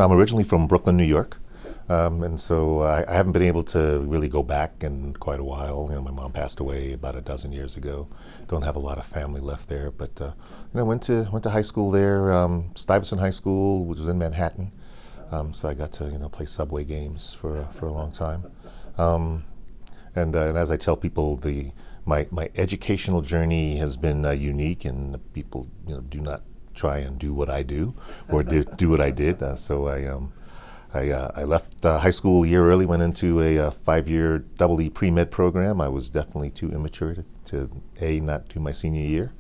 I'm originally from Brooklyn, New York, and so I haven't been able to really go back in quite a while. My mom passed away about a dozen years ago. Don't have a lot of family left there, but went to high school there, Stuyvesant High School, which was in Manhattan. So I got to play subway games for a long time. And as I tell people, my educational journey has been unique, and people do not try and do what I do or do what I did. So I left high school a year early, went into a 5-year double E pre-med program. I was definitely too immature to A, not do my senior year,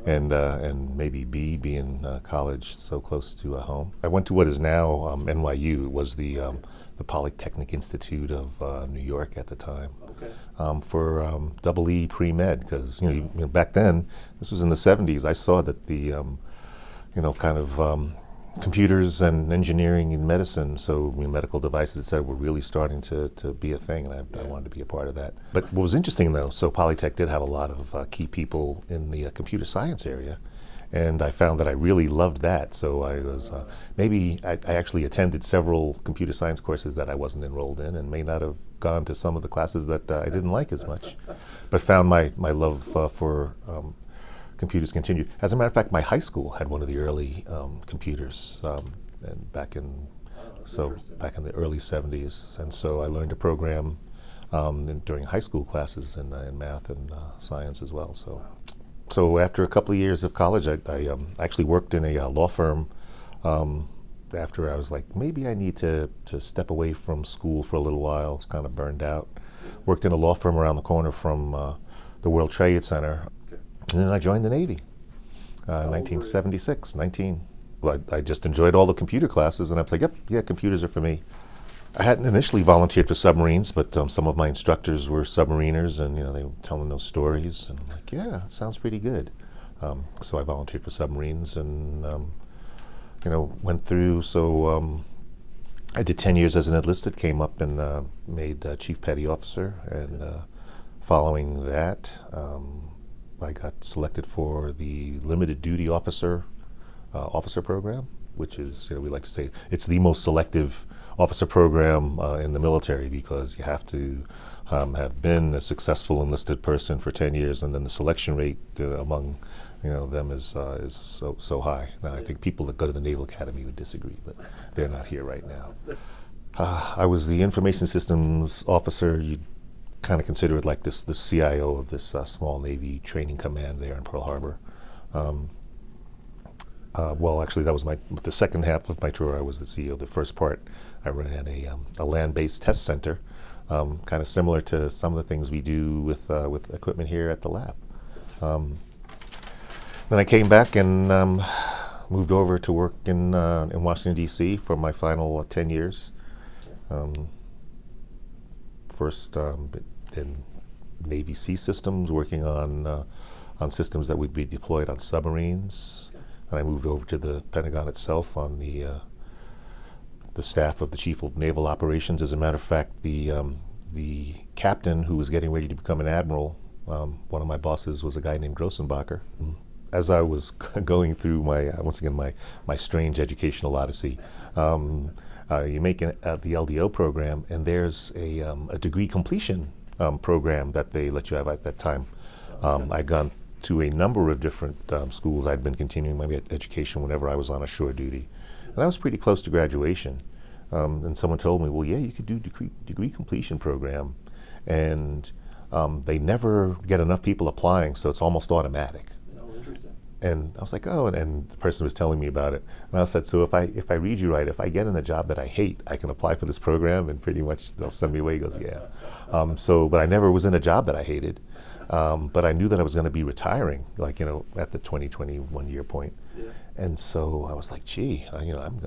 and maybe B, be in college so close to home. I went to what is now NYU. It was the Polytechnic Institute of New York at the time. Okay. For double E pre-med, because back then, this was in the 70s, I saw that the computers and engineering and medicine, so medical devices, et cetera, were really starting to be a thing, and I wanted to be a part of that. But what was interesting, though, so Polytech did have a lot of key people in the computer science area, and I found that I really loved that. So I was, I actually attended several computer science courses that I wasn't enrolled in, and may not have gone to some of the classes that I didn't like as much, but found my love for computers continued. As a matter of fact, my high school had one of the early computers, and back in the early 70s, and so I learned to program during high school classes in math and science as well. So after a couple of years of college, I actually worked in a law firm. After I was like, maybe I need to step away from school for a little while. I was kind of burned out. Worked in a law firm around the corner from the World Trade Center. And then I joined the Navy, 1976, 19. Well, I just enjoyed all the computer classes, and I was like, yep, computers are for me. I hadn't initially volunteered for submarines, but some of my instructors were submariners, and they were telling those stories, and I'm like, yeah, that sounds pretty good. So I volunteered for submarines, and went through. So I did 10 years as an enlisted, came up and made Chief Petty Officer, and following that, I got selected for the Limited Duty Officer program, which is, we like to say, it's the most selective officer program in the military, because you have to have been a successful enlisted person for 10 years, and then the selection rate among them is so high. Now, I think people that go to the Naval Academy would disagree, but they're not here right now. I was the Information Systems Officer. You kind of consider it like the CIO of this small Navy training command there in Pearl Harbor. Well, actually, that was the second half of my tour. I was the CEO. The first part, I ran a land-based test center, kind of similar to some of the things we do with equipment here at the lab. Then I came back and moved over to work in Washington, D.C. for my final 10 years. First in Navy Sea Systems, working on systems that would be deployed on submarines. And I moved over to the Pentagon itself on the staff of the Chief of Naval Operations. As a matter of fact, the captain who was getting ready to become an admiral, one of my bosses was a guy named Grossenbacher. As I was going through my strange educational odyssey, you make the LDO program, and there's a degree completion program that they let you have at that time. I'd gone to a number of different schools. I'd been continuing my education whenever I was on a shore duty, and I was pretty close to graduation. And someone told me, well, yeah, you could do degree completion program, and they never get enough people applying, so it's almost automatic. And I was like, oh, and the person was telling me about it. And I said, so if I read you right, if I get in a job that I hate, I can apply for this program, and pretty much they'll send me away. He goes, yeah. But I never was in a job that I hated. But I knew that I was going to be retiring, at the 2021 year point. Yeah. And so I was like, gee, I'm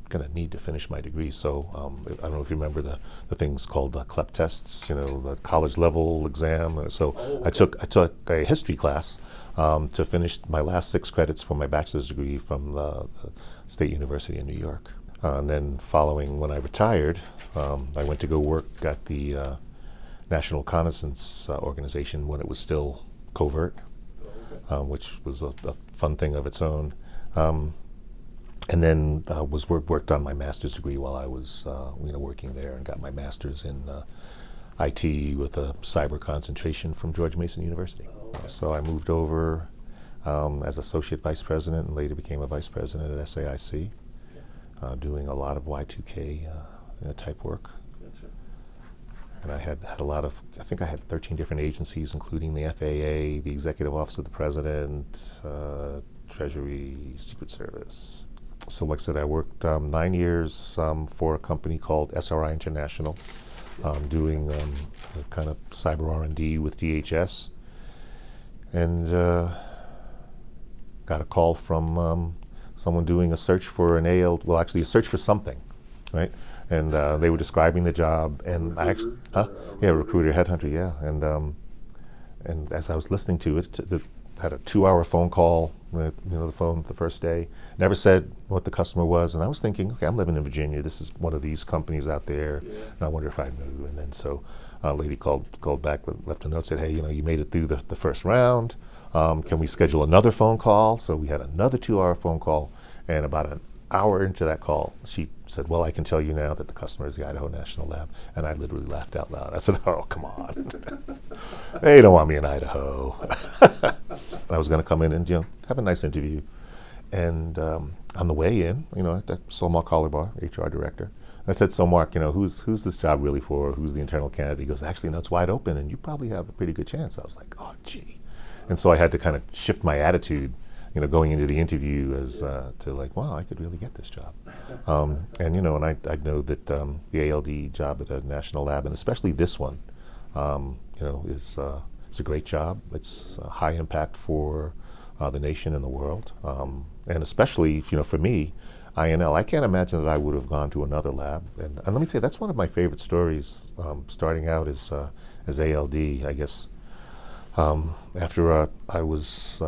going to need to finish my degree. So I don't know if you remember the things called CLEP tests, the college level exam. So I took a history class to finish my last 6 credits for my bachelor's degree from the State University in New York. And then following, when I retired, I went to go work at the National Reconnaissance Organization when it was still covert, which was a fun thing of its own. And and then worked on my master's degree while I was working there, and got my master's in IT with a cyber concentration from George Mason University. Okay. So I moved over as associate vice president, and later became a vice president at SAIC, doing a lot of Y2K type work. Gotcha. And I had a lot of, I think I had 13 different agencies, including the FAA, the Executive Office of the President, Treasury, Secret Service. So like I said, I worked 9 years for a company called SRI International, doing kind of cyber R&D with DHS. And got a call from someone doing a search for an a search for something, right? And they were describing the job, and I actually, recruiter, headhunter, yeah. And as I was listening to it, had a 2-hour phone call, the phone the first day. Never said what the customer was, and I was thinking, okay, I'm living in Virginia. This is one of these companies out there, and I wonder if I'd move. And then so a lady called back, left a note, said, hey, you made it through the first round. Can we schedule another phone call? So we had another 2-hour phone call, and about an hour into that call, she said, well, I can tell you now that the customer is the Idaho National Lab. And I literally laughed out loud. I said, oh, come on. They don't want me in Idaho. And I was going to come in and have a nice interview. And on the way in, I saw Mark Collarbar, HR director. I said, so Mark, who's this job really for? Who's the internal candidate? He goes, actually, no, it's wide open, and you probably have a pretty good chance. I was like, oh, gee. And so I had to kind of shift my attitude, going into the interview as to like, wow, I could really get this job. And I know that the ALD job at a national lab, and especially this one, is it's a great job. It's a high impact for the nation and the world, and especially for me, INL. I can't imagine that I would have gone to another lab. And let me tell you, that's one of my favorite stories. Starting out as ALD, I guess. After I was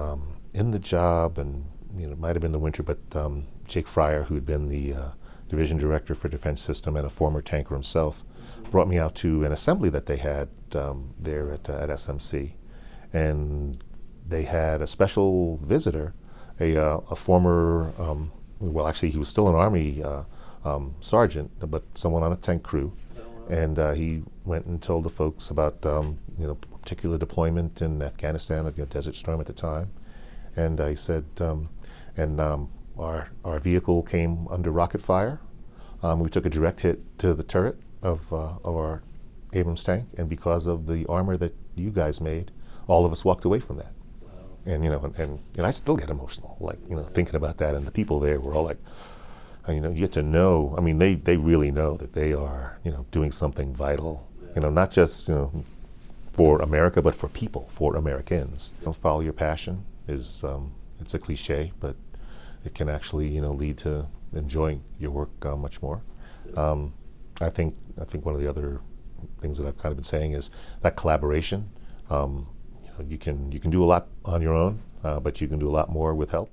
in the job, and it might have been the winter, but Jake Fryer, who had been the division director for Defense System and a former tanker himself, brought me out to an assembly that they had there at SMC, and they had a special visitor, a former, actually he was still an Army sergeant, but someone on a tank crew, and he went and told the folks about particular deployment in Afghanistan, Desert Storm at the time. And he said, our vehicle came under rocket fire. We took a direct hit to the turret of our Abrams tank, and because of the armor that you guys made, all of us walked away from that. Wow. And and I still get emotional, thinking about that. And the people there were all like, you get to know. I mean, they really know that they are doing something vital. Not just for America, but for people, for Americans. Follow your passion is it's a cliche, but it can actually lead to enjoying your work much more. I think one of the other things that I've kind of been saying is that collaboration. You can do a lot on your own, but you can do a lot more with help.